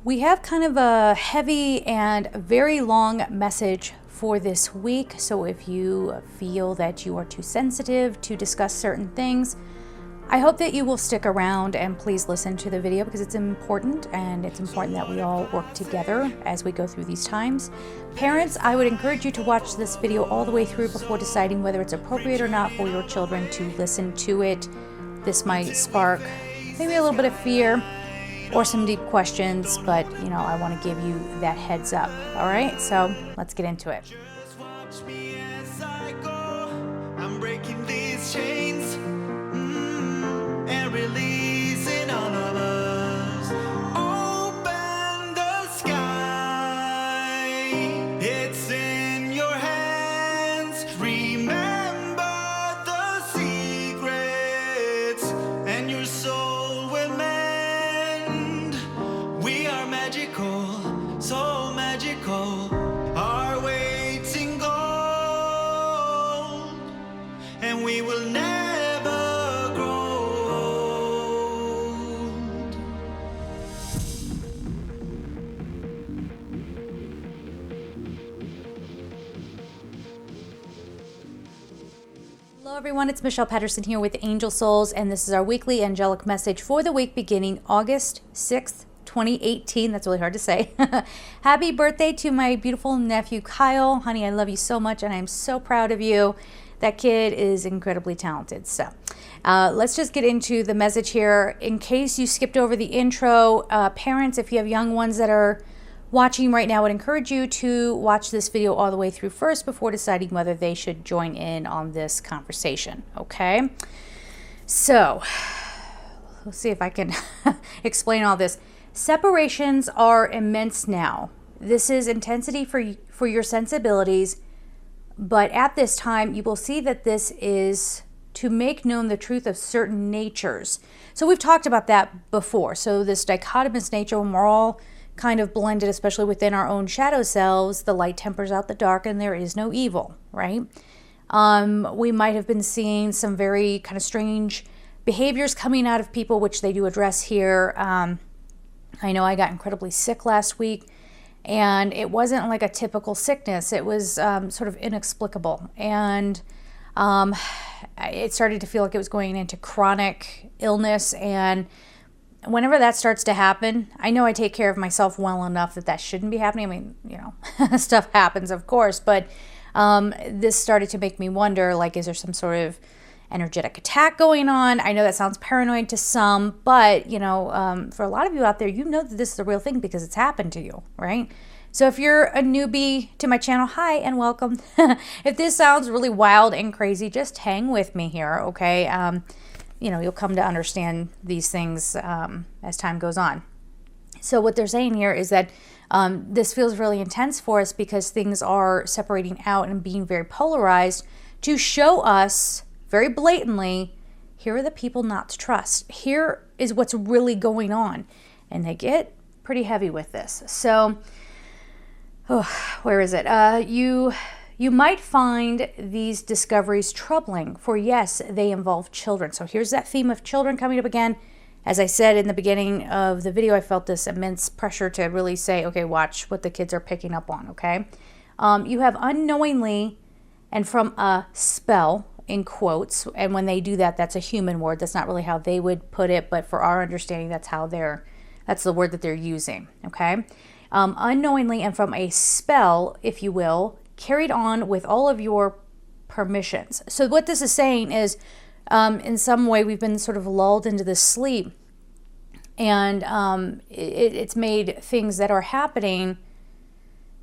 We have kind of a heavy and very long message for this week. So if you feel that you are too sensitive to discuss certain things, I hope that you will stick around and please listen to the video because it's important, and it's important that we all work together as we go through these times. Parents, I would encourage you to watch this video all the way through before deciding whether it's appropriate or not for your children to listen to it. This might spark maybe a little bit of fear or some deep questions, but I want to give you that heads up. All right, so let's get into it. Just watch me as I go. I'm breaking these chains, and releasing all of us. Open the sky. It's in your hands. Remember the secrets, and your soul will mend. We are magical, so magical. Our waiting gold, and we will never grow old. Hello everyone, it's Michelle Patterson here with Angel Souls, and this is our weekly angelic message for the week beginning August 6th, 2018. That's really hard to say. Happy birthday to my beautiful nephew Kyle. Honey, I love you so much and I'm so proud of you. That kid is incredibly talented. So let's just get into the message here. In case you skipped over the intro, parents, if you have young ones that are watching right now, I would encourage you to watch this video all the way through first before deciding whether they should join in on this conversation. Okay, so let's see if I can explain all this. Separations are immense now. This is intensity for your sensibilities, but at this time you will see that this is to make known the truth of certain natures. So we've talked about that before. So this dichotomous nature, when we're all kind of blended, especially within our own shadow selves, the light tempers out the dark and there is no evil, right? We might have been seeing some very kind of strange behaviors coming out of people, which they do address here. I know I got incredibly sick last week, and it wasn't like a typical sickness. It was sort of inexplicable, and it started to feel like it was going into chronic illness. And whenever that starts to happen, I know I take care of myself well enough that shouldn't be happening. I mean, stuff happens, of course, but this started to make me wonder, like, is there some sort of energetic attack going on? I know that sounds paranoid to some, but for a lot of you out there, that this is a real thing because it's happened to you, right? So if you're a newbie to my channel, hi and welcome. If this sounds really wild and crazy, just hang with me here, okay? You'll come to understand these things as time goes on. So what they're saying here is that this feels really intense for us because things are separating out and being very polarized to show us very blatantly, here are the people not to trust. Here is what's really going on. And they get pretty heavy with this. So, where is it? You might find these discoveries troubling, for yes, they involve children. So here's that theme of children coming up again. As I said in the beginning of the video, I felt this immense pressure to really say, okay, watch what the kids are picking up on, okay? You have unknowingly and from a spell, in quotes, and when they do that, that's a human word. That's not really how they would put it, but for our understanding, that's the word that they're using, okay? Unknowingly and from a spell, if you will, carried on with all of your permissions. So what this is saying is, in some way, we've been sort of lulled into this sleep, and it's made things that are happening,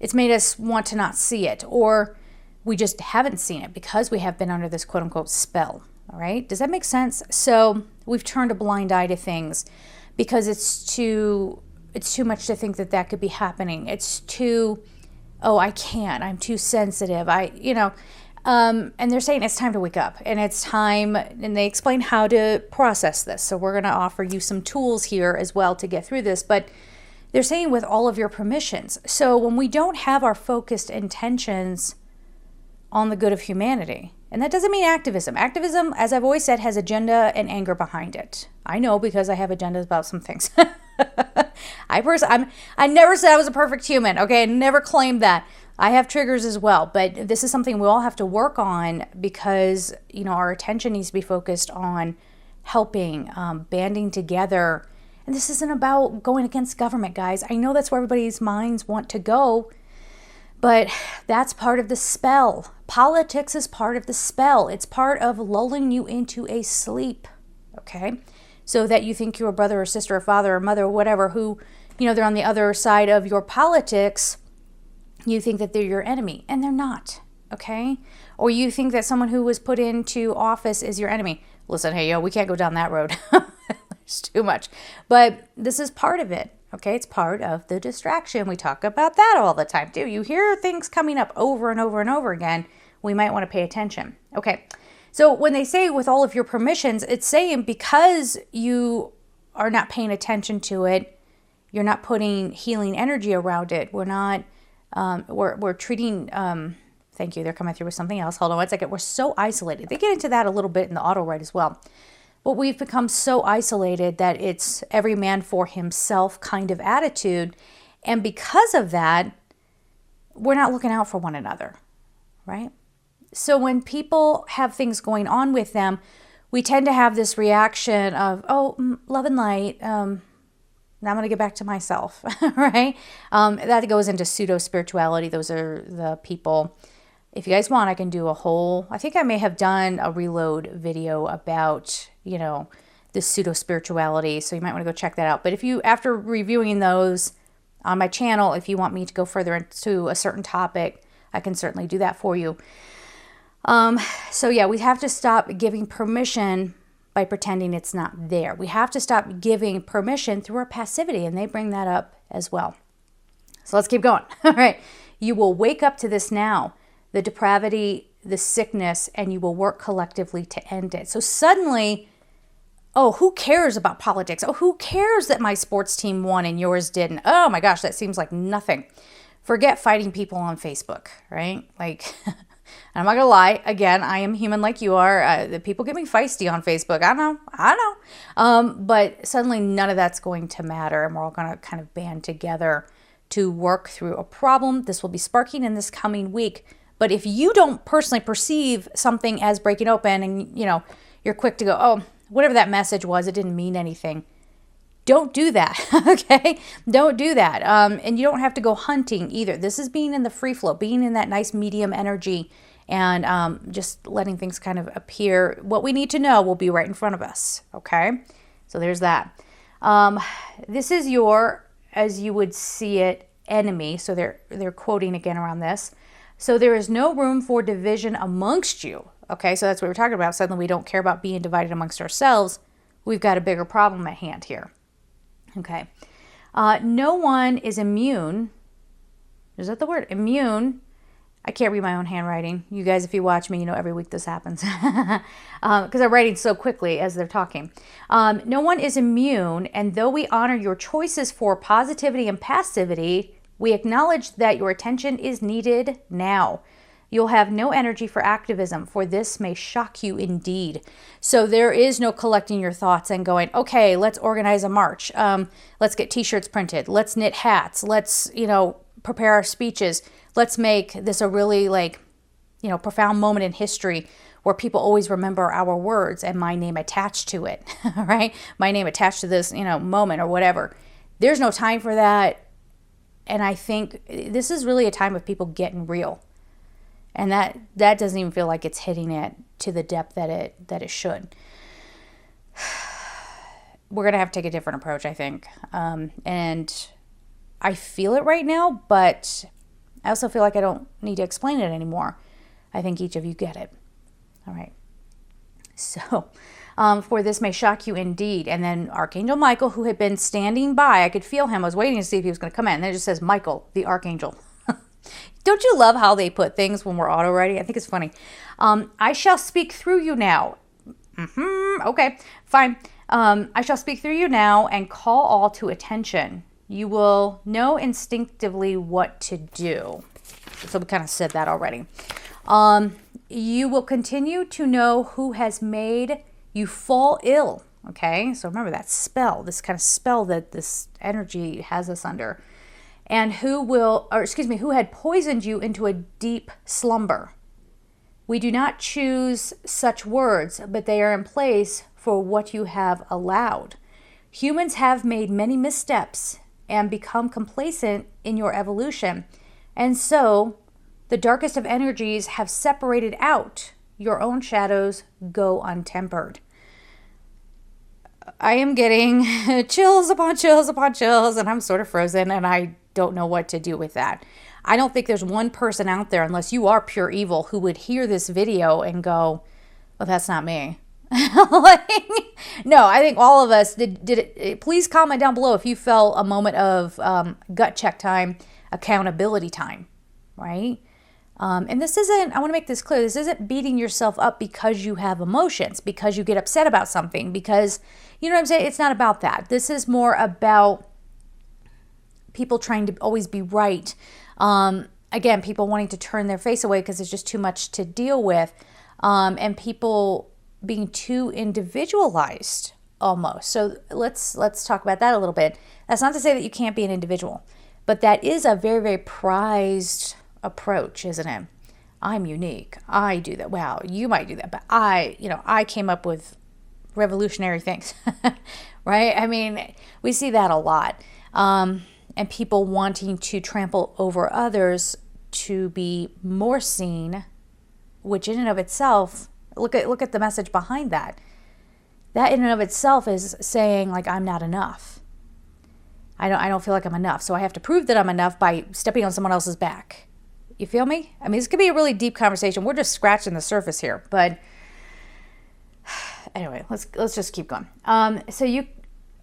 it's made us want to not see it, or we just haven't seen it because we have been under this quote-unquote spell, all right? Does that make sense? So we've turned a blind eye to things because it's too much to think that could be happening. It's too, I can't, I'm too sensitive. And they're saying it's time to wake up, and it's time, and they explain how to process this. So we're going to offer you some tools here as well to get through this, but they're saying with all of your permissions. So when we don't have our focused intentions on the good of humanity, and that doesn't mean activism. Activism, as I've always said, has agenda and anger behind it. I know because I have agendas about some things. I I never said I was a perfect human. Okay, I never claimed that. I have triggers as well, but this is something we all have to work on because, our attention needs to be focused on helping, banding together. And this isn't about going against government, guys. I know that's where everybody's minds want to go, but that's part of the spell. Politics is part of the spell. It's part of lulling you into a sleep, okay? So that you think you're a brother or sister or father or mother or whatever who, they're on the other side of your politics. You think that they're your enemy, and they're not, okay? Or you think that someone who was put into office is your enemy. Listen, hey, we can't go down that road. It's too much. But this is part of it, okay? It's part of the distraction. We talk about that all the time, too. You hear things coming up over and over and over again. We might want to pay attention. Okay, so when they say with all of your permissions, it's saying because you are not paying attention to it, you're not putting healing energy around it. We're not... we're treating, thank you, they're coming through with something else. Hold on one second. We're so isolated. They get into that a little bit in the auto write as well. But we've become so isolated that it's every man for himself kind of attitude. And because of that, we're not looking out for one another, right? So when people have things going on with them, we tend to have this reaction of, love and light, now I'm going to get back to myself, right? That goes into pseudo-spirituality. Those are the people. If you guys want, I can do I think I may have done a reload video about, the pseudo-spirituality. So you might want to go check that out. But after reviewing those on my channel, if you want me to go further into a certain topic, I can certainly do that for you. So yeah, we have to stop giving permission by pretending it's not there. We have to stop giving permission through our passivity, and they bring that up as well. So let's keep going. All right. You will wake up to this now, the depravity, the sickness, and you will work collectively to end it. So suddenly, who cares about politics? Who cares that my sports team won and yours didn't? Oh my gosh, that seems like nothing. Forget fighting people on Facebook, right? Like... I'm not going to lie. Again, I am human like you are. The people get me feisty on Facebook. I know. But suddenly none of that's going to matter. And we're all going to kind of band together to work through a problem. This will be sparking in this coming week. But if you don't personally perceive something as breaking open and, you're quick to go, whatever that message was, it didn't mean anything. Don't do that, okay? Don't do that. And you don't have to go hunting either. This is being in the free flow, being in that nice medium energy and just letting things kind of appear. What we need to know will be right in front of us, okay? So there's that. This is your, as you would see it, enemy. So they're quoting again around this. So there is no room for division amongst you, okay? So that's what we're talking about. Suddenly we don't care about being divided amongst ourselves. We've got a bigger problem at hand here. Okay. No one is immune. Is that the word? Immune. I can't read my own handwriting. You guys, if you watch me, every week this happens. Because I'm writing so quickly as they're talking. No one is immune, and though we honor your choices for positivity and passivity, we acknowledge that your attention is needed now. You'll have no energy for activism, for this may shock you indeed. So there is no collecting your thoughts and going, okay, let's organize a march. Let's get t-shirts printed. Let's knit hats. Let's, prepare our speeches. Let's make this a really profound moment in history where people always remember our words and my name attached to it, right? My name attached to this, moment or whatever. There's no time for that. And I think this is really a time of people getting real. And that doesn't even feel like it's hitting it to the depth that it should. We're going to have to take a different approach, I think. And I feel it right now, but I also feel like I don't need to explain it anymore. I think each of you get it. All right. So, for this may shock you indeed. And then Archangel Michael, who had been standing by, I could feel him. I was waiting to see if he was going to come in. And then it just says Michael, the Archangel. Don't you love how they put things when we're auto writing? I think it's funny. I shall speak through you now. Okay, fine. I shall speak through you now and call all to attention. You will know instinctively what to do. So we kind of said that already. You will continue to know who has made you fall ill. Okay, so remember that spell, this kind of spell that this energy has us under. And who had poisoned you into a deep slumber. We do not choose such words, but they are in place for what you have allowed. Humans have made many missteps and become complacent in your evolution. And so the darkest of energies have separated out. Your own shadows go untempered. I am getting chills upon chills upon chills, and I'm sort of frozen, and I don't know what to do with that. I don't think there's one person out there, unless you are pure evil, who would hear this video and go, well, that's not me. No, I think all of us did it. Please comment down below if you felt a moment of gut check time, accountability time, right? And this isn't, I want to make this clear, this isn't beating yourself up because you have emotions, because you get upset about something, because, you know what I'm saying? It's not about that. This is more about people trying to always be right. Again, people wanting to turn their face away because it's just too much to deal with. And people being too individualized almost. So let's talk about that a little bit. That's not to say that you can't be an individual, but that is a very, very prized approach, isn't it? I'm unique. I do that. Wow, you might do that, but I came up with revolutionary things, right? I mean, we see that a lot. And people wanting to trample over others to be more seen, which in and of itself, look at the message behind that. That in and of itself is saying, like, I'm not enough. I don't feel like I'm enough, so I have to prove that I'm enough by stepping on someone else's back. You feel me? I mean, this could be a really deep conversation. We're just scratching the surface here, but anyway, let's just keep going.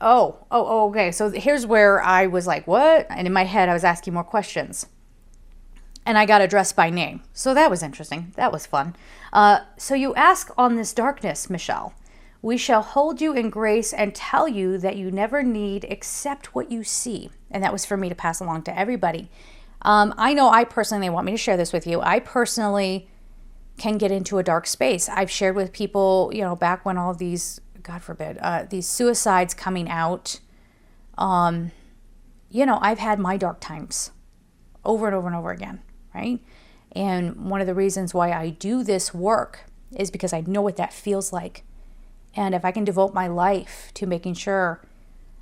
Okay. So here's where I was like, what? And in my head, I was asking more questions. And I got addressed by name. So that was interesting. That was fun. So you ask on this darkness, Michelle, we shall hold you in grace and tell you that you never need accept what you see. And that was for me to pass along to everybody. I know I personally want me to share this with you. I personally can get into a dark space. I've shared with people, back when all of these, God forbid, these suicides coming out, I've had my dark times over and over and over again, right? And one of the reasons why I do this work is because I know what that feels like. And if I can devote my life to making sure,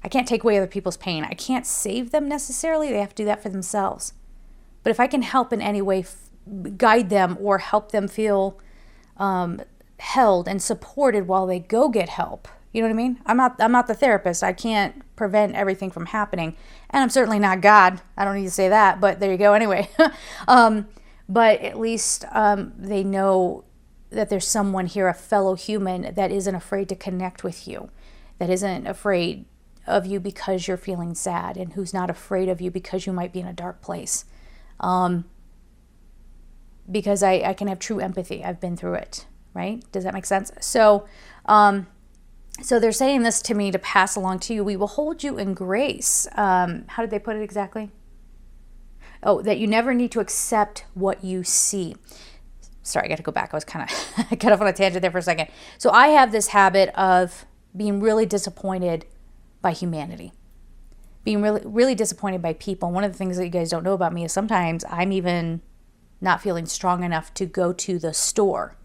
I can't take away other people's pain. I can't save them necessarily. They have to do that for themselves. But if I can help in any way, guide them or help them feel held and supported while they go get help. You know what I mean? I'm not the therapist. I can't prevent everything from happening. And I'm certainly not God. I don't need to say that, but there you go anyway. But at least they know that there's someone here, a fellow human, that isn't afraid to connect with you, that isn't afraid of you because you're feeling sad, and who's not afraid of you because you might be in a dark place. Because I can have true empathy. I've been through it, right? Does that make sense? So they're saying this to me to pass along to you. We will hold you in grace. How did they put it exactly? Oh, that you never need to accept what you see. Sorry, I got to go back. I was kind of got off on a tangent there for a second. So I have this habit of being really disappointed by humanity, being really, really disappointed by people. One of the things that you guys don't know about me is sometimes I'm even not feeling strong enough to go to the store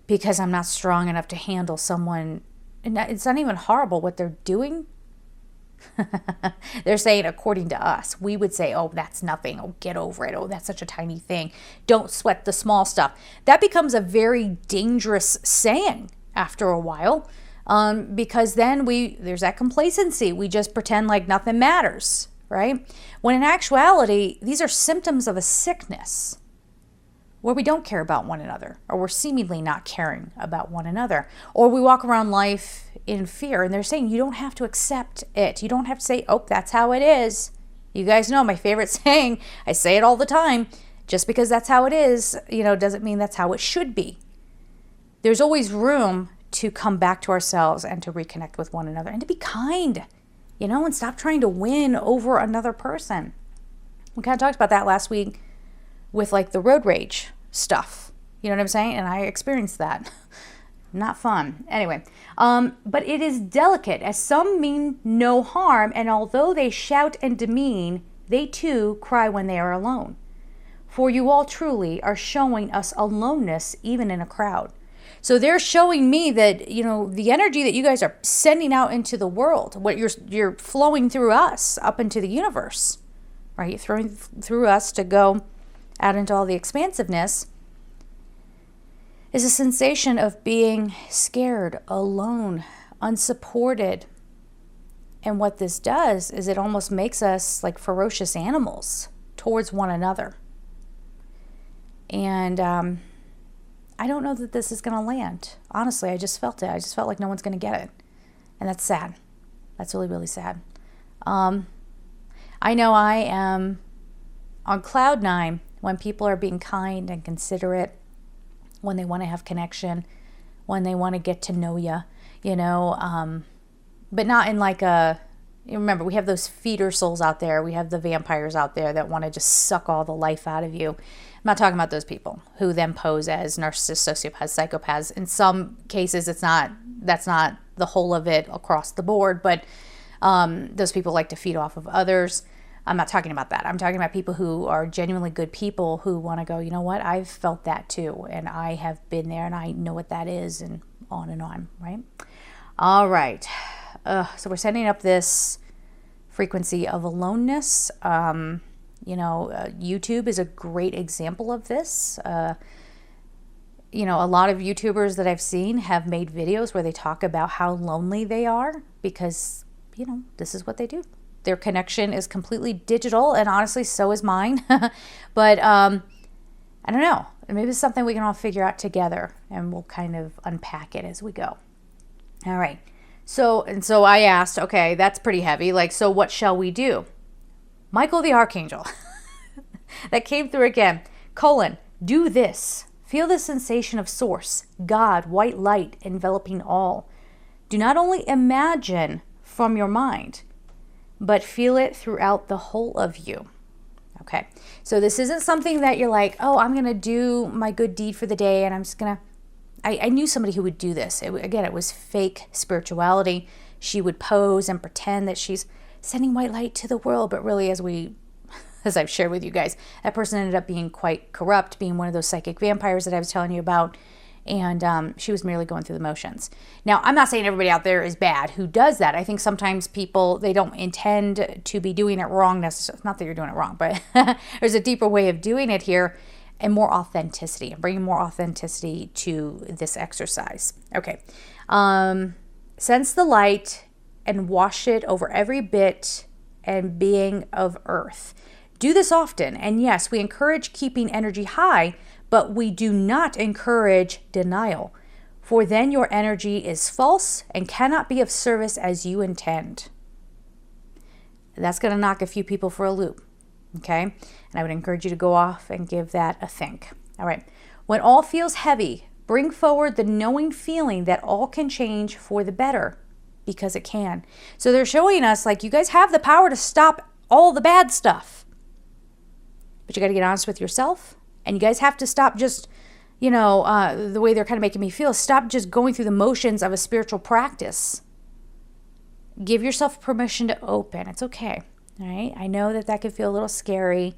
because I'm not strong enough to handle someone. And it's not even horrible what they're doing. They're saying, according to us, we would say, oh, that's nothing. Oh, get over it. Oh, that's such a tiny thing. Don't sweat the small stuff. That becomes a very dangerous saying after a while, because then there's that complacency. We just pretend like nothing matters, right? When in actuality, these are symptoms of a sickness where we don't care about one another, or we're seemingly not caring about one another, or we walk around life in fear. And they're saying you don't have to accept it. You don't have to say, oh, that's how it is. You guys know my favorite saying. I say it all the time. Just because that's how it is, doesn't mean that's how it should be. There's always room to come back to ourselves and to reconnect with one another and to be kind, and stop trying to win over another person. We kind of talked about that last week with like the road rage stuff. You know what I'm saying? And I experienced that. not fun. Anyway, but it is delicate, as some mean no harm, and although they shout and demean, they too cry when they are alone. For you all truly are showing us aloneness even in a crowd. So they're showing me that, you know, the energy that you guys are sending out into the world, what you're flowing through us up into the universe, right? You're throwing through us to go out into all the expansiveness, is a sensation of being scared, alone, unsupported. And what this does is it almost makes us like ferocious animals towards one another. And I don't know that this is going to land. Honestly, I just felt it. I just felt like no one's going to get it. And that's sad. That's really, really sad. I know I am on cloud 9 when people are being kind and considerate, when they want to have connection, when they want to get to know you, you know, but not in like a, you remember, we have those feeder souls out there. We have the vampires out there that want to just suck all the life out of you. I'm not talking about those people who then pose as narcissists, sociopaths, psychopaths. In some cases, that's not the whole of it across the board, but those people like to feed off of others. I'm not talking about that. I'm talking about people who are genuinely good people who want to go, you know what, I've felt that too, and I have been there, and I know what that is, and on, right? All right. So we're setting up this frequency of aloneness. YouTube is a great example of this. A lot of YouTubers that I've seen have made videos where they talk about how lonely they are because, this is what they do. Their connection is completely digital, and honestly, so is mine. But I don't know. Maybe it's something we can all figure out together, and we'll kind of unpack it as we go. All right. So I asked, okay, that's pretty heavy. Like, so what shall we do? Michael the Archangel, that came through again. Do this. Feel the sensation of source, God, white light enveloping all. Do not only imagine from your mind, but feel it throughout the whole of you. Okay, so this isn't something that you're like, oh, I'm going to do my good deed for the day, and I'm just going to... I knew somebody who would do this. It was fake spirituality. She would pose and pretend that she's sending white light to the world, but really, as I've shared with you guys, that person ended up being quite corrupt, being one of those psychic vampires that I was telling you about, and she was merely going through the motions. Now, I'm not saying everybody out there is bad who does that. I think sometimes people, they don't intend to be doing it wrong necessarily. Not that you're doing it wrong, but there's a deeper way of doing it here, and more authenticity, and bringing more authenticity to this exercise. Okay. Sense the light and wash it over every bit and being of earth. Do this often. And yes, we encourage keeping energy high, but we do not encourage denial, for then your energy is false and cannot be of service as you intend. That's going to knock a few people for a loop. Okay? And I would encourage you to go off and give that a think. All right. When all feels heavy, bring forward the knowing feeling that all can change for the better, because it can. So they're showing us, like, you guys have the power to stop all the bad stuff. But you got to get honest with yourself. And you guys have to stop just, the way they're kind of making me feel, stop just going through the motions of a spiritual practice. Give yourself permission to open. It's okay. All right. I know that can feel a little scary.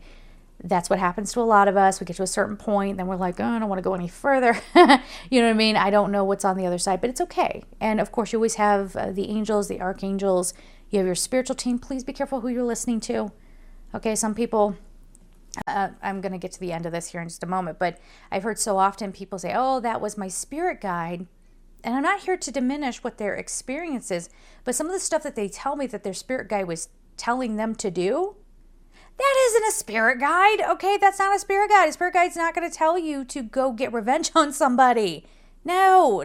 That's what happens to a lot of us. We get to a certain point, then we're like, oh, I don't want to go any further. You know what I mean? I don't know what's on the other side, but it's okay. And of course, you always have the angels, the archangels. You have your spiritual team. Please be careful who you're listening to. Okay. Some people, I'm going to get to the end of this here in just a moment, but I've heard so often people say, oh, that was my spirit guide. And I'm not here to diminish what their experience is, but some of the stuff that they tell me that their spirit guide was telling them to do, that isn't a spirit guide, okay? That's not a spirit guide. A spirit guide's not going to tell you to go get revenge on somebody. No,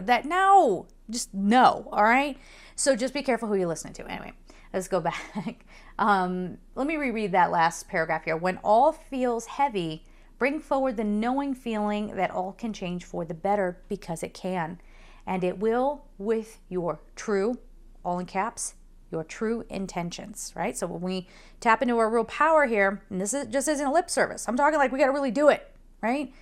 just no, all right? So just be careful who you're listening to. Anyway, let's go back. Let me reread that last paragraph here. When all feels heavy, bring forward the knowing feeling that all can change for the better, because it can. And it will, with your true, all in caps, your true intentions, right? So when we tap into our real power here, and this just isn't a lip service, I'm talking like we got to really do it, right?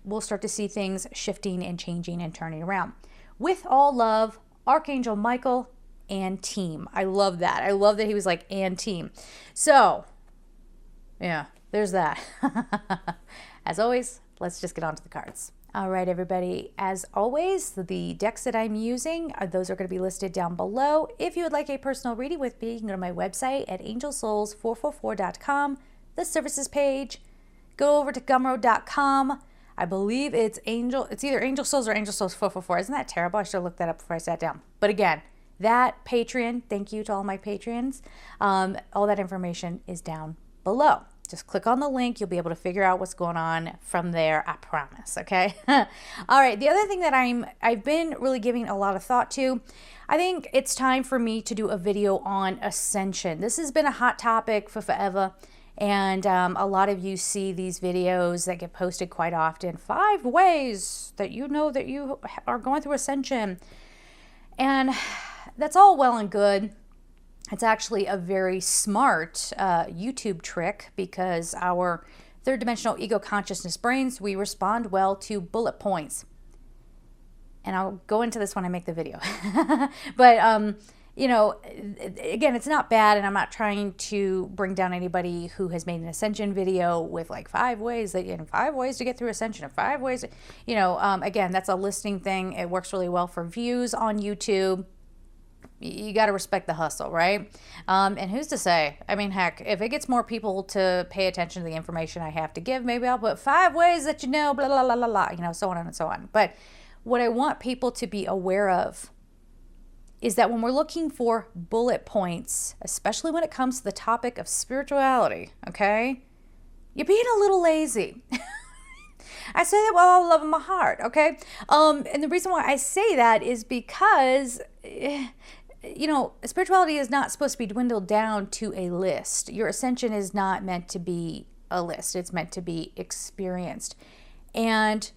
we'll start to see things shifting and changing and turning around. With all love, Archangel Michael and team. I love that. I love that he was like, and team. So, yeah, there's that. As always, let's just get on to the cards. All right, everybody. As always, the decks that I'm using, those are going to be listed down below. If you would like a personal reading with me, you can go to my website at angelsouls444.com, the services page. Go over to gumroad.com. I believe it's either Angel Souls or Angel Souls 444. Isn't that terrible? I should have looked that up before I sat down. But again, that Patreon, thank you to all my Patreons. All that information is down below. Just click on the link. You'll be able to figure out what's going on from there. I promise. Okay. All right. The other thing that I've been really giving a lot of thought to, I think it's time for me to do a video on ascension. This has been a hot topic for forever. And a lot of you see these videos that get posted quite often. 5 ways that you know that you are going through ascension. And that's all well and good. It's actually a very smart YouTube trick because our third dimensional ego consciousness brains, we respond well to bullet points. And I'll go into this when I make the video. But, you know, again, it's not bad, and I'm not trying to bring down anybody who has made an ascension video with like 5 ways to get through ascension, or 5 ways, you know, again, that's a listing thing. It works really well for views on YouTube. You got to respect the hustle, right? And who's to say? I mean, heck, if it gets more people to pay attention to the information I have to give, maybe I'll put 5 ways that you know, blah, blah, blah, blah, blah, you know, so on and so on. But what I want people to be aware of is that when we're looking for bullet points, especially when it comes to the topic of spirituality, okay, you're being a little lazy. I say that with all the love in my heart, okay? And the reason why I say that is because, you know, spirituality is not supposed to be dwindled down to a list. Your ascension is not meant to be a list. It's meant to be experienced. And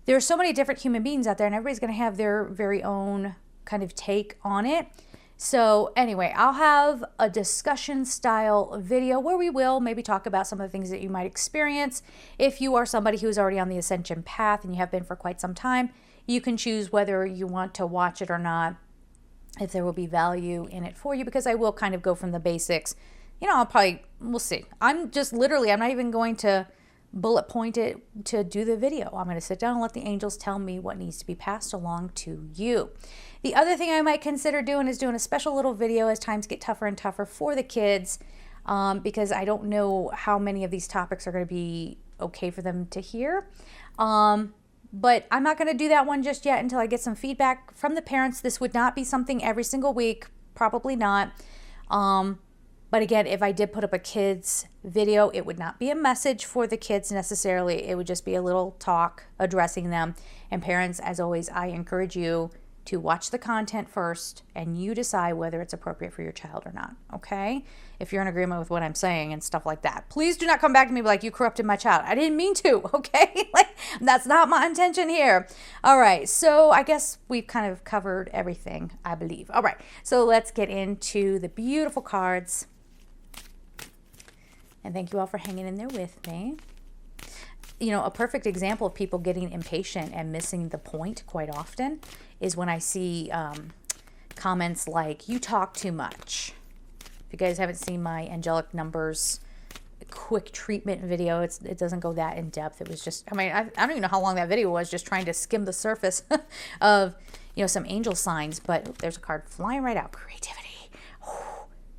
there are so many different human beings out there, and everybody's going to have their very own kind of take on it. So anyway, I'll have a discussion style video where we will maybe talk about some of the things that you might experience. If you are somebody who's already on the ascension path and you have been for quite some time, you can choose whether you want to watch it or not, if there will be value in it for you, because I will kind of go from the basics. You know, we'll see. I'm not even going to bullet point it to do the video. I'm going to sit down and let the angels tell me what needs to be passed along to you. The other thing I might consider doing is doing a special little video as times get tougher and tougher for the kids, because I don't know how many of these topics are going to be okay for them to hear. But I'm not going to do that one just yet until I get some feedback from the parents. This would not be something every single week, probably not. But again, if I did put up a kids video, it would not be a message for the kids necessarily. It would just be a little talk addressing them. And parents, as always, I encourage you to watch the content first and you decide whether it's appropriate for your child or not, okay? If you're in agreement with what I'm saying and stuff like that. Please do not come back to me like, you corrupted my child. I didn't mean to, okay? Like, that's not my intention here. All right, so I guess we've kind of covered everything, I believe. All right, so let's get into the beautiful cards. And thank you all for hanging in there with me. You know, a perfect example of people getting impatient and missing the point quite often is when I see comments like, you talk too much. If you guys haven't seen my Angelic Numbers quick treatment video, it doesn't go that in depth. It was just, I don't even know how long that video was, just trying to skim the surface of, you know, some angel signs. But there's a card flying right out. Creativity.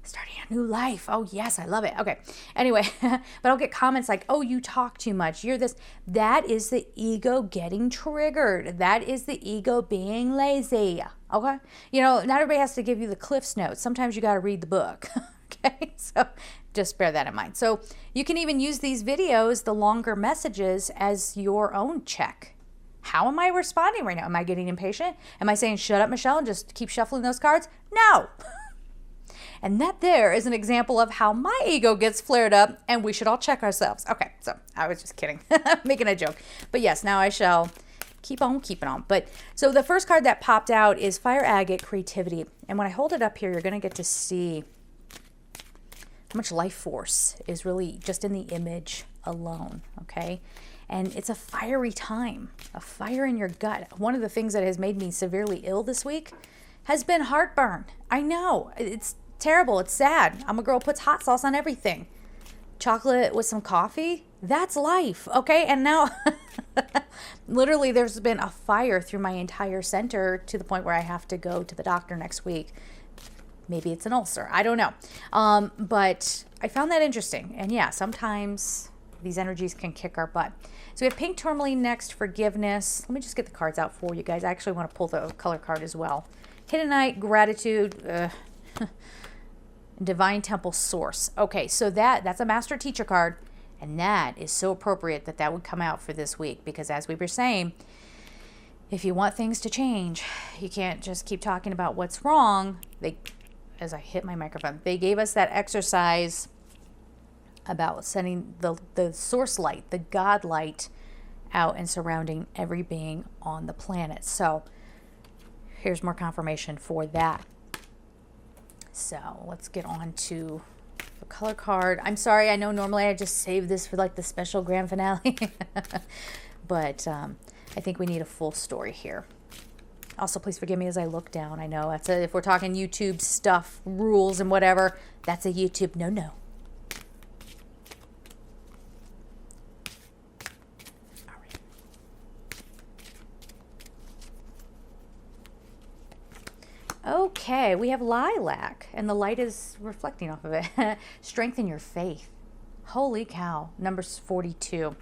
Starting a new life. Oh, yes, I love it. Okay. Anyway, but I'll get comments like, oh, you talk too much. You're this. That is the ego getting triggered. That is the ego being lazy. Okay. You know, not everybody has to give you the Cliff's Notes. Sometimes you got to read the book. Okay. So just bear that in mind. So you can even use these videos, the longer messages, as your own check. How am I responding right now? Am I getting impatient? Am I saying, shut up, Michelle, and just keep shuffling those cards? No. And that there is an example of how my ego gets flared up, and we should all check ourselves. Okay, so I was just kidding, making a joke. But yes, now I shall keep on keeping on. But so the first card that popped out is Fire Agate Creativity. And when I hold it up here, you're going to get to see much life force is really just in the image alone, okay? And it's a fiery time, a fire in your gut. One of the things that has made me severely ill this week has been heartburn. I know, it's terrible, it's sad. I'm a girl who puts hot sauce on everything. Chocolate with some coffee, that's life, okay? And now, literally there's been a fire through my entire center to the point where I have to go to the doctor next week. Maybe it's an ulcer, I don't know. But I found that interesting. And yeah, sometimes these energies can kick our butt. So we have pink tourmaline next, forgiveness. Let me just get the cards out for you guys. I actually want to pull the color card as well. Hiddenite, gratitude, divine temple source. Okay, so that's a master teacher card. And that is so appropriate that would come out for this week. Because as we were saying, if you want things to change, you can't just keep talking about what's wrong. As I hit my microphone, they gave us that exercise about sending the source light, the God light, out and surrounding every being on the planet. So here's more confirmation for that. So let's get on to the color card. I'm sorry, I know normally I just save this for like the special grand finale, but I think we need a full story here. Also, please forgive me as I look down. I know if we're talking YouTube stuff, rules and whatever, that's a YouTube no. Okay, we have lilac, and the light is reflecting off of it. Strengthen your faith. Holy cow, number 42.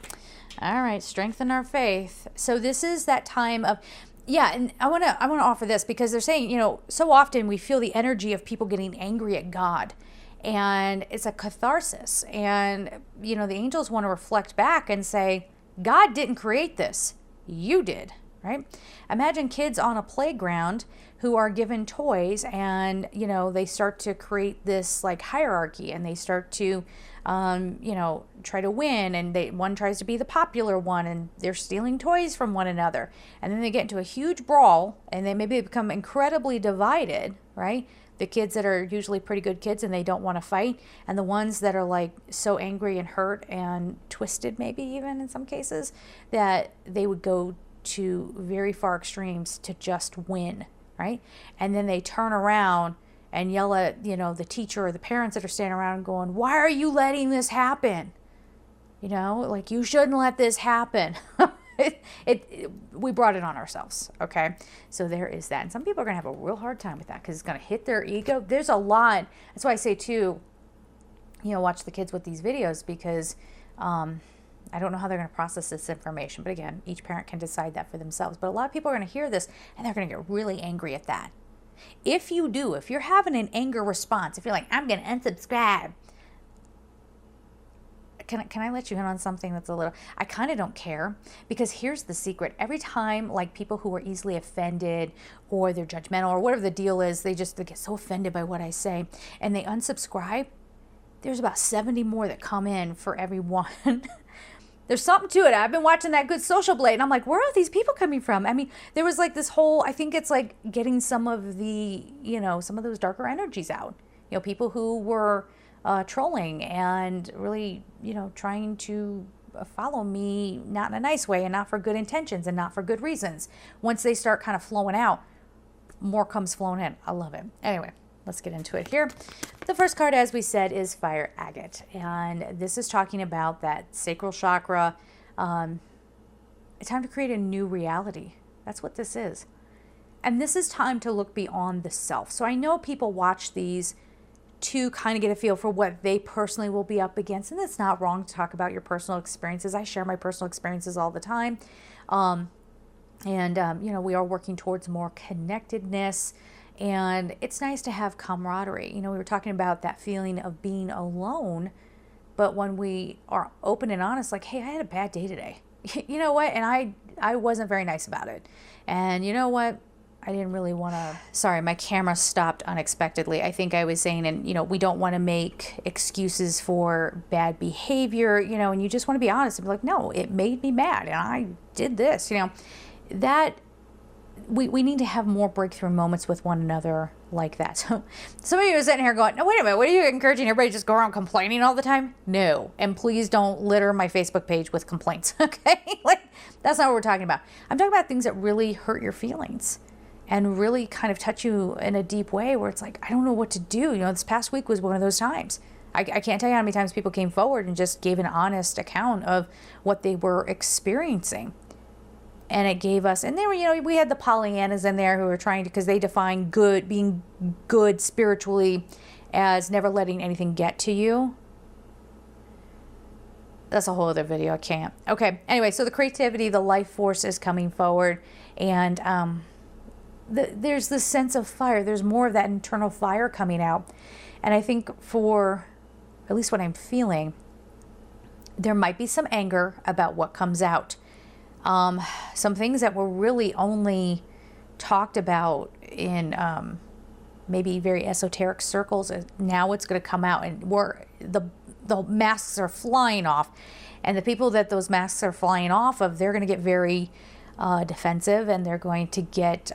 All right, strengthen our faith. So this is that time of, yeah, and I want to offer this because they're saying, so often we feel the energy of people getting angry at God, and it's a catharsis. And, the angels want to reflect back and say, God didn't create this. You did, right? Imagine kids on a playground who are given toys and, they start to create this like hierarchy, and they start to, try to win, and one tries to be the popular one, and they're stealing toys from one another. And then they get into a huge brawl, and they maybe become incredibly divided, right? The kids that are usually pretty good kids and they don't want to fight, and the ones that are like so angry and hurt and twisted, maybe even in some cases, that they would go to very far extremes to just win, right? And then they turn around and yell at, the teacher or the parents that are standing around going, why are you letting this happen? Like, you shouldn't let this happen. We brought it on ourselves, okay? So there is that. And some people are going to have a real hard time with that because it's going to hit their ego. There's a lot. That's why I say, too, watch the kids with these videos, because I don't know how they're going to process this information. But again, each parent can decide that for themselves. But a lot of people are going to hear this, and they're going to get really angry at that. If you're having an anger response, if you're like, I'm going to unsubscribe, can I let you in on something that's a little, I kind of don't care, because here's the secret. Every time, like, people who are easily offended or they're judgmental or whatever the deal is, they get so offended by what I say and they unsubscribe, there's about 70 more that come in for every one. There's something to it. I've been watching that Good Social Blade, and I'm like, where are these people coming from? I mean, there was like this whole, I think it's like getting some of the, some of those darker energies out. People who were trolling and really, trying to follow me, not in a nice way and not for good intentions and not for good reasons. Once they start kind of flowing out, more comes flowing in. I love it. Anyway, let's get into it here. The first card, as we said, is Fire Agate. And this is talking about that sacral chakra. It's time to create a new reality. That's what this is. And this is time to look beyond the self. So I know people watch these to kind of get a feel for what they personally will be up against. And it's not wrong to talk about your personal experiences. I share my personal experiences all the time. We are working towards more connectedness. And it's nice to have camaraderie. We were talking about that feeling of being alone. But when we are open and honest, like, hey, I had a bad day today. You know what? And I wasn't very nice about it. And you know what? I didn't really want to, sorry, my camera stopped unexpectedly. I think I was saying, and we don't want to make excuses for bad behavior, and you just want to be honest and be like, no, it made me mad and I did this, that we need to have more breakthrough moments with one another like that. So some of you are sitting here going, no, wait a minute, what are you encouraging everybody to just go around complaining all the time? No. And please don't litter my Facebook page with complaints, okay? Like, that's not what we're talking about. I'm talking about things that really hurt your feelings and really kind of touch you in a deep way where it's like, I don't know what to do. You know, this past week was one of those times. I can't tell you how many times people came forward and just gave an honest account of what they were experiencing. And it gave us, and then, you know, we had the Pollyannas in there who were trying to, because they define good, being good spiritually as never letting anything get to you. That's a whole other video. I can't. Okay. Anyway, so the creativity, the life force is coming forward. And there's this sense of fire. There's more of that internal fire coming out. And I think for, at least what I'm feeling, there might be some anger about what comes out. Some things that were really only talked about in maybe very esoteric circles. Now it's going to come out, and the masks are flying off. And the people that those masks are flying off of, they're going to get very defensive, and they're going to get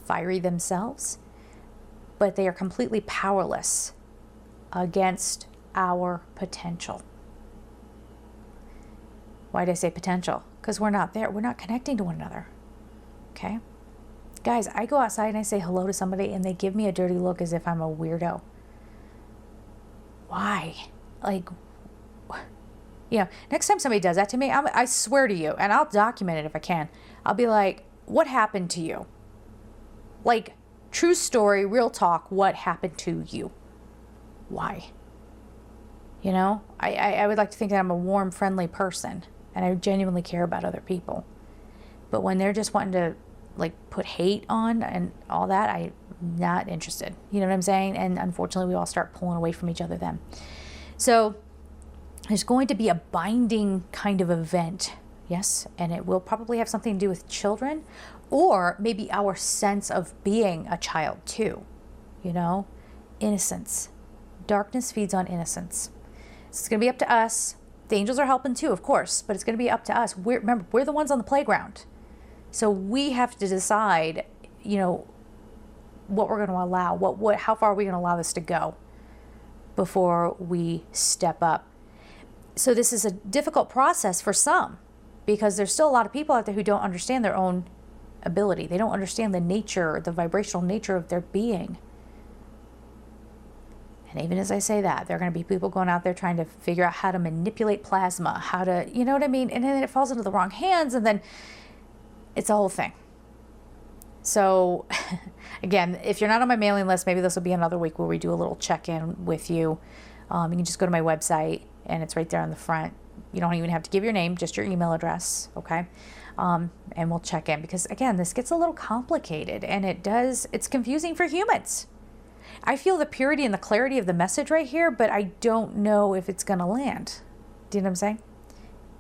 fiery themselves. But they are completely powerless against our potential. Why did I say potential? Because we're not there. We're not connecting to one another. Okay? Guys, I go outside and I say hello to somebody and they give me a dirty look as if I'm a weirdo. Why? Like, you know, next time somebody does that to me, I swear to you, and I'll document it if I can. I'll be like, what happened to you? Like, true story, real talk, what happened to you? Why? You know, I would like to think that I'm a warm, friendly person and I genuinely care about other people. But when they're just wanting to like put hate on and all that, I'm not interested. You know what I'm saying? And unfortunately, we all start pulling away from each other then. So there's going to be a binding kind of event. Yes, and it will probably have something to do with children or maybe our sense of being a child too. You know, innocence. Darkness feeds on innocence. It's going to be up to us. The angels are helping too, of course, but it's going to be up to us. Remember, we're the ones on the playground. So we have to decide, you know, what we're going to allow, how far are we going to allow this to go before we step up. So this is a difficult process for some because there's still a lot of people out there who don't understand their own ability. They don't understand the nature, the vibrational nature of their being. And even as I say that, there are going to be people going out there trying to figure out how to manipulate plasma, how to, you know what I mean? And then it falls into the wrong hands and then it's a whole thing. So again, if you're not on my mailing list, maybe this will be another week where we do a little check-in with you. You can just go to my website and it's right there on the front. You don't even have to give your name, just your email address, okay? And we'll check in because again, this gets a little complicated and it's confusing for humans. I feel the purity and the clarity of the message right here, but I don't know if it's going to land. Do you know what I'm saying?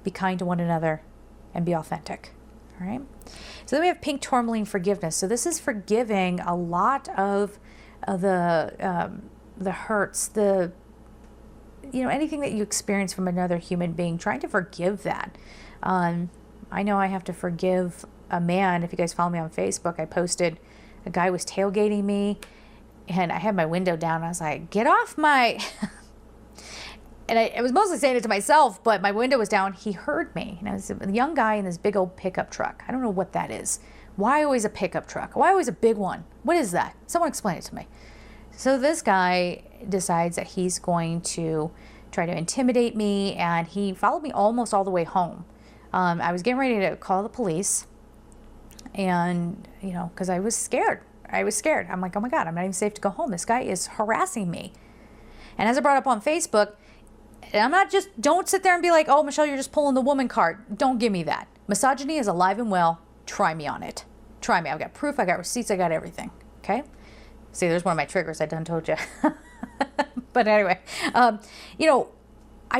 Be kind to one another and be authentic. All right. So then we have pink tourmaline forgiveness. So this is forgiving a lot of the hurts, anything that you experience from another human being, trying to forgive that. I know I have to forgive a man. If you guys follow me on Facebook, I posted a guy was tailgating me and I had my window down. I was like, get off my... And I was mostly saying it to myself, but my window was down. He heard me. And I was a young guy in this big old pickup truck. I don't know what that is. Why always a pickup truck? Why always a big one? What is that? Someone explain it to me. So this guy decides that he's going to try to intimidate me, and he followed me almost all the way home. I was getting ready to call the police, and, because I was scared. I'm like, oh my God, I'm not even safe to go home. This guy is harassing me. And as I brought up on Facebook, and don't sit there and be like, oh, Michelle, you're just pulling the woman card. Don't give me that. Misogyny is alive and well. Try me on it. Try me. I've got proof. I got receipts. I got everything. Okay? See, there's one of my triggers. I done told you. But anyway, I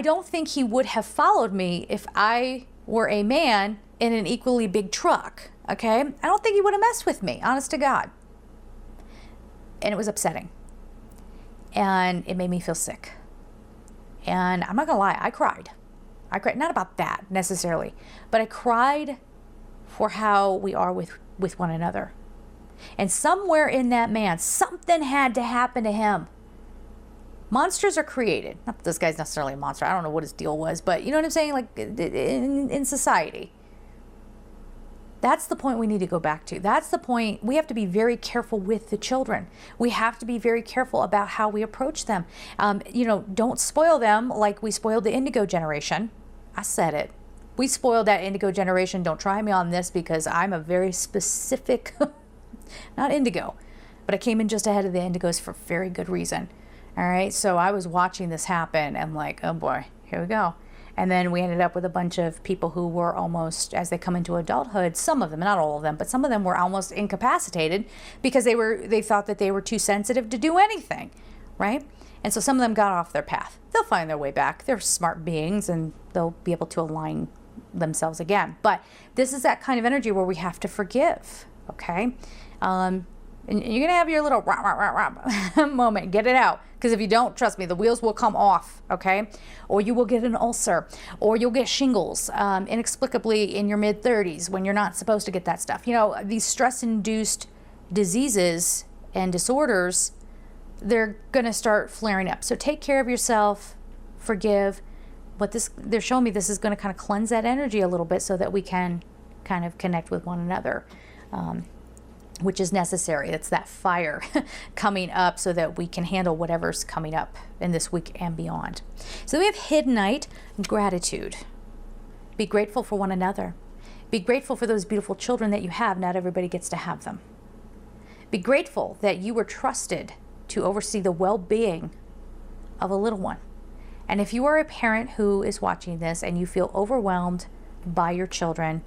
don't think he would have followed me if I were a man in an equally big truck. Okay? I don't think he would have messed with me, honest to God. And it was upsetting. And it made me feel sick. And I'm not going to lie, I cried. Not about that necessarily, but I cried for how we are with with one another. And somewhere in that man, something had to happen to him. Monsters are created. Not that this guy's necessarily a monster. I don't know what his deal was, but you know what I'm saying? Like in society. That's the point we need to go back to. That's the point. We have to be very careful with the children. We have to be very careful about how we approach them. Don't spoil them like we spoiled the indigo generation. I said it. We spoiled that indigo generation. Don't try me on this because I'm a very specific, not indigo, but I came in just ahead of the indigos for very good reason. All right. So I was watching this happen and like, oh boy, here we go. And then we ended up with a bunch of people who were almost, as they come into adulthood, some of them, not all of them, but some of them were almost incapacitated because they thought that they were too sensitive to do anything, right? And so some of them got off their path. They'll find their way back. They're smart beings and they'll be able to align themselves again. But this is that kind of energy where we have to forgive, okay? And you're going to have your little rah, rah, rah, rah moment. Get it out. Because if you don't, trust me, the wheels will come off, okay? Or you will get an ulcer, or you'll get shingles inexplicably in your mid-30s when you're not supposed to get that stuff. These stress-induced diseases and disorders, they're going to start flaring up. So take care of yourself, forgive. They're showing me this is going to kind of cleanse that energy a little bit so that we can kind of connect with one another. Which is necessary. It's that fire coming up so that we can handle whatever's coming up in this week and beyond. So we have Hiddenite, gratitude. Be grateful for one another. Be grateful for those beautiful children that you have. Not everybody gets to have them. Be grateful that you were trusted to oversee the well-being of a little one. And if you are a parent who is watching this and you feel overwhelmed by your children,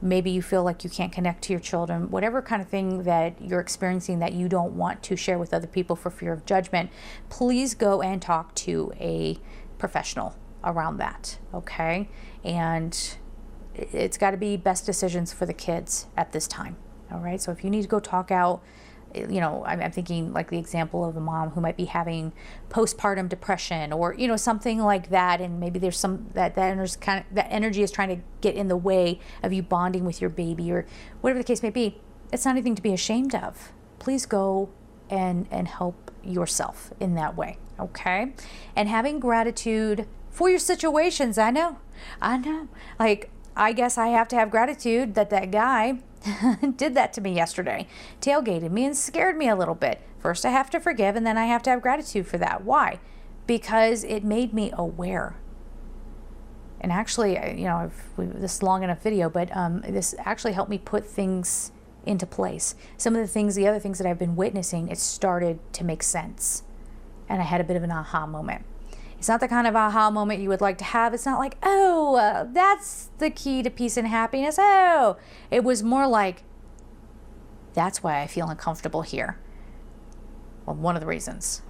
maybe you feel like you can't connect to your children, whatever kind of thing that you're experiencing that you don't want to share with other people for fear of judgment, please go and talk to a professional around that, okay? And it's got to be best decisions for the kids at this time, all right? So if you need to go talk out, I'm thinking like the example of a mom who might be having postpartum depression or, something like that. And maybe there's some that energy is trying to get in the way of you bonding with your baby or whatever the case may be. It's not anything to be ashamed of. Please go and help yourself in that way. Okay. And having gratitude for your situations. I know. Like, I guess I have to have gratitude that guy did that to me yesterday, tailgated me and scared me a little bit. First I have to forgive and then I have to have gratitude for that. Why? Because it made me aware. And actually, this is long enough video, but this actually helped me put things into place. Some of the other things that I've been witnessing, it started to make sense. And I had a bit of an aha moment. It's not the kind of aha moment you would like to have. It's not like, oh, that's the key to peace and happiness. Oh, it was more like, that's why I feel uncomfortable here. Well, one of the reasons.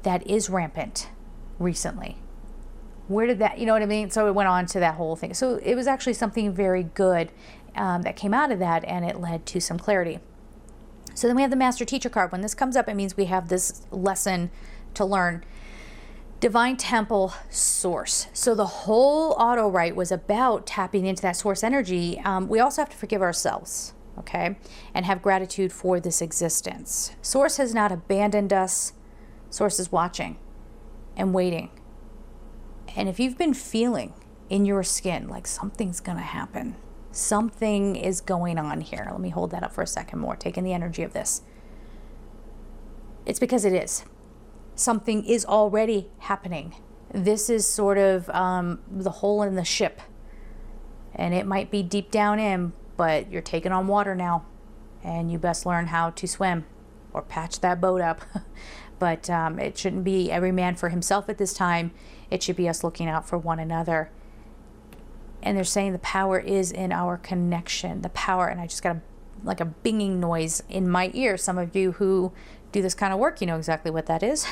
That is rampant recently. Where did that, you know what I mean? So it went on to that whole thing. So it was actually something very good that came out of that, and it led to some clarity. So then we have the Master Teacher card. When this comes up, it means we have this lesson to learn. Divine Temple Source. So the whole auto write was about tapping into that source energy. We also have to forgive ourselves, okay? And have gratitude for this existence. Source has not abandoned us. Source is watching and waiting. And if you've been feeling in your skin like something's going to happen, something is going on here. Let me hold that up for a second more, taking the energy of this. It's because it is. Something is already happening. This is sort of the hole in the ship. And it might be deep down in, but you're taking on water now. And you best learn how to swim or patch that boat up. But it shouldn't be every man for himself at this time. It should be us looking out for one another. And they're saying the power is in our connection. The power, and I just got like a binging noise in my ear. Some of you who do this kind of work, you know exactly what that is.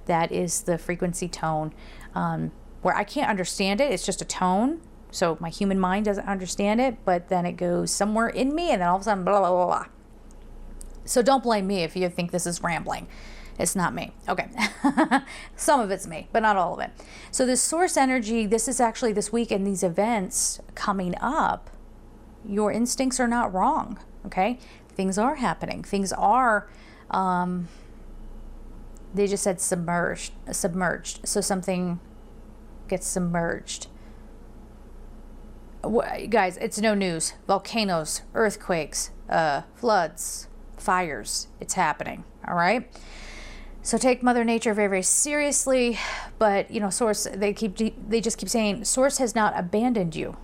That is the frequency tone, where I can't understand it. It's just a tone. So my human mind doesn't understand it, but then it goes somewhere in me and then all of a sudden, blah, blah, blah, blah. So don't blame me if you think this is rambling. It's not me. Okay. Some of it's me, but not all of it. So this source energy, this is actually this week and these events coming up, your instincts are not wrong. Okay? Things are happening. Things are, they just said submerged. So something gets submerged. Guys, it's no news. Volcanoes, earthquakes, floods, fires. It's happening. All right? So take Mother Nature very, very seriously. But, Source, they just keep saying, Source has not abandoned you.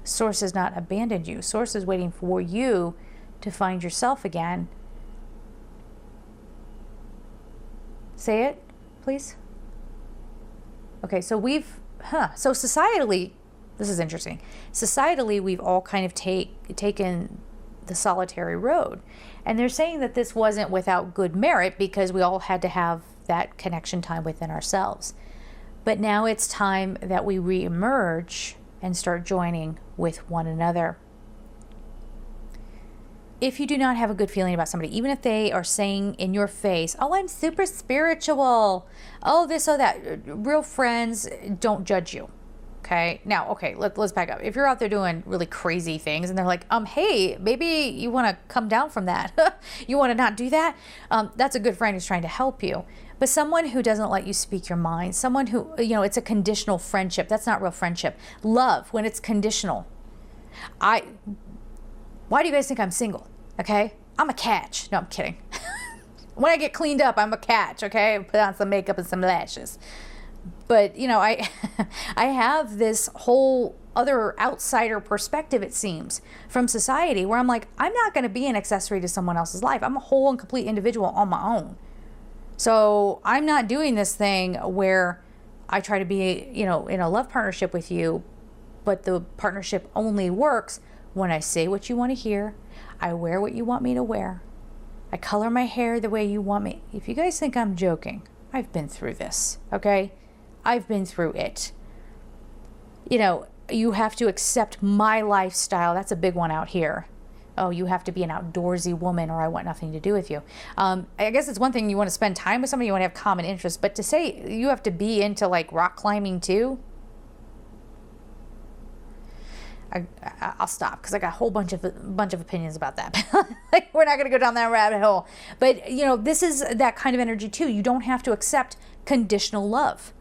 Source has not abandoned you. Source is waiting for you to find yourself again. Say it, please. Okay, so so societally, this is interesting. Societally, we've all kind of taken the solitary road. And they're saying that this wasn't without good merit because we all had to have that connection time within ourselves. But now it's time that we re-emerge and start joining with one another. If you do not have a good feeling about somebody, even if they are saying in your face, oh, I'm super spiritual, oh, this, oh, that, real friends don't judge you. Okay. Now, let's back up. If you're out there doing really crazy things and they're like, hey, maybe you want to come down from that. You want to not do that. That's a good friend who's trying to help you. But someone who doesn't let you speak your mind, someone who, it's a conditional friendship. That's not real friendship. Love, when it's conditional. Why do you guys think I'm single? Okay. I'm a catch. No, I'm kidding. When I get cleaned up, I'm a catch. Okay. Put on some makeup and some lashes. But, I have this whole other outsider perspective, it seems, from society where I'm like, I'm not going to be an accessory to someone else's life. I'm a whole and complete individual on my own. So I'm not doing this thing where I try to be, in a love partnership with you, but the partnership only works when I say what you want to hear. I wear what you want me to wear. I color my hair the way you want me. If you guys think I'm joking, I've been through this, okay? I've been through it. You have to accept my lifestyle. That's a big one out here. Oh, you have to be an outdoorsy woman or I want nothing to do with you. I guess it's one thing you want to spend time with somebody, you want to have common interests, but to say you have to be into like rock climbing too, I'll stop because I got a whole bunch of opinions about that. Like, we're not going to go down that rabbit hole. But, this is that kind of energy too. You don't have to accept conditional love.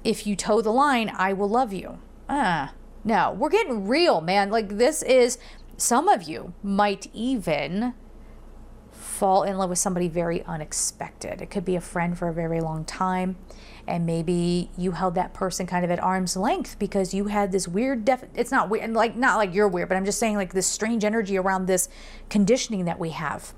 If you toe the line, I will love you. No, we're getting real, man. Like, this is, some of you might even fall in love with somebody very unexpected. It could be a friend for a very long time. And maybe you held that person kind of at arm's length because you had this weird, it's not weird, not like you're weird, but I'm just saying like this strange energy around this conditioning that we have.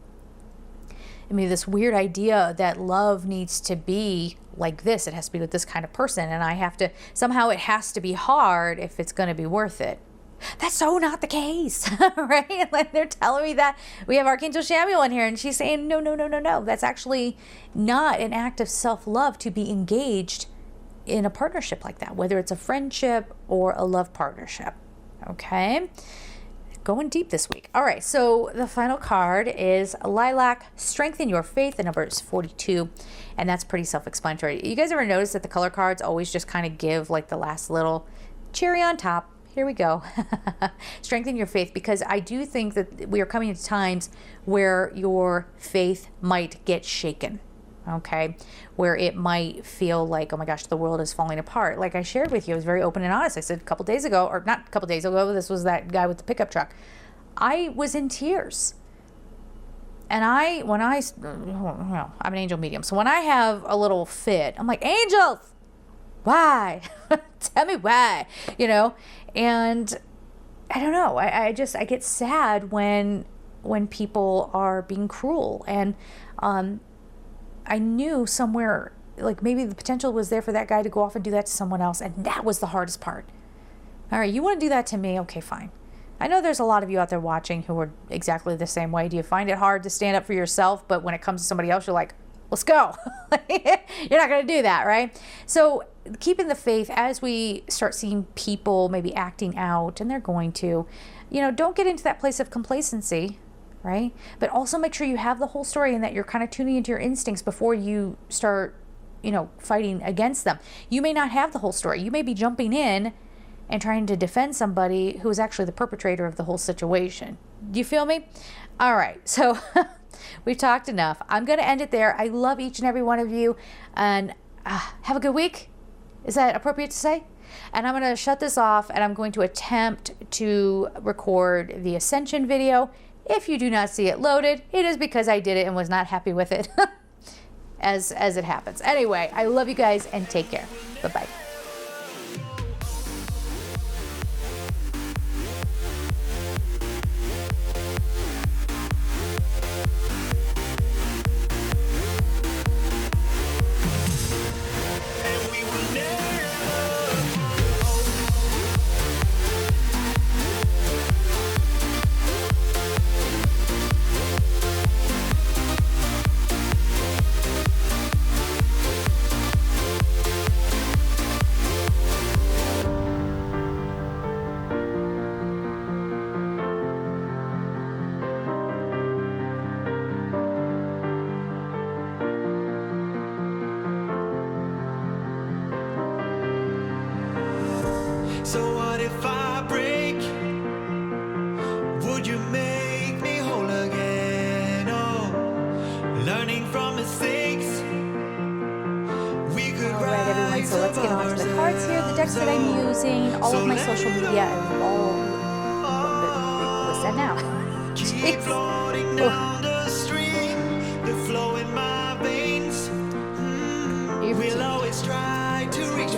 I mean, this weird idea that love needs to be like this. It has to be with this kind of person. And somehow it has to be hard if it's going to be worth it. That's so not the case, right? Like, they're telling me that. We have Archangel Michael in here and she's saying, no. That's actually not an act of self-love to be engaged in a partnership like that, whether it's a friendship or a love partnership. Okay. Going deep this week. All right. So the final card is Lilac, Strengthen Your Faith. The number is 42. And that's pretty self-explanatory. You guys ever notice that the color cards always just kind of give like the last little cherry on top? Here we go. Strengthen your faith, because I do think that we are coming to times where your faith might get shaken. Okay. Where it might feel like, oh my gosh, the world is falling apart. Like I shared with you, I was very open and honest. I said a couple days ago, or not a couple days ago, this was that guy with the pickup truck. I was in tears. And I'm an angel medium. So when I have a little fit, I'm like, angels, why? Tell me why, and I don't know. I get sad when people are being cruel. And I knew somewhere, like maybe the potential was there for that guy to go off and do that to someone else. And that was the hardest part. All right, you want to do that to me? Okay, fine. I know there's a lot of you out there watching who are exactly the same way. Do you find it hard to stand up for yourself? But when it comes to somebody else, you're like, let's go. You're not going to do that, right? So keeping the faith as we start seeing people maybe acting out, and they're going to, don't get into that place of complacency, right? But also make sure you have the whole story and that you're kind of tuning into your instincts before you start, fighting against them. You may not have the whole story. You may be jumping in and trying to defend somebody who was actually the perpetrator of the whole situation. Do you feel me? All right, so we've talked enough. I'm going to end it there. I love each and every one of you, and have a good week. Is that appropriate to say? And I'm going to shut this off, and I'm going to attempt to record the Ascension video. If you do not see it loaded, it is because I did it and was not happy with it, as it happens. Anyway, I love you guys, and take care. Bye-bye. So what if I break? Would you make me whole again? Oh, learning from mistakes. We could All right, everyone, so let's get on to the cards here. The decks that I'm using, all of my social media, and all... What's that now? keep floating down the stream, the flow in my veins. We'll always try to reach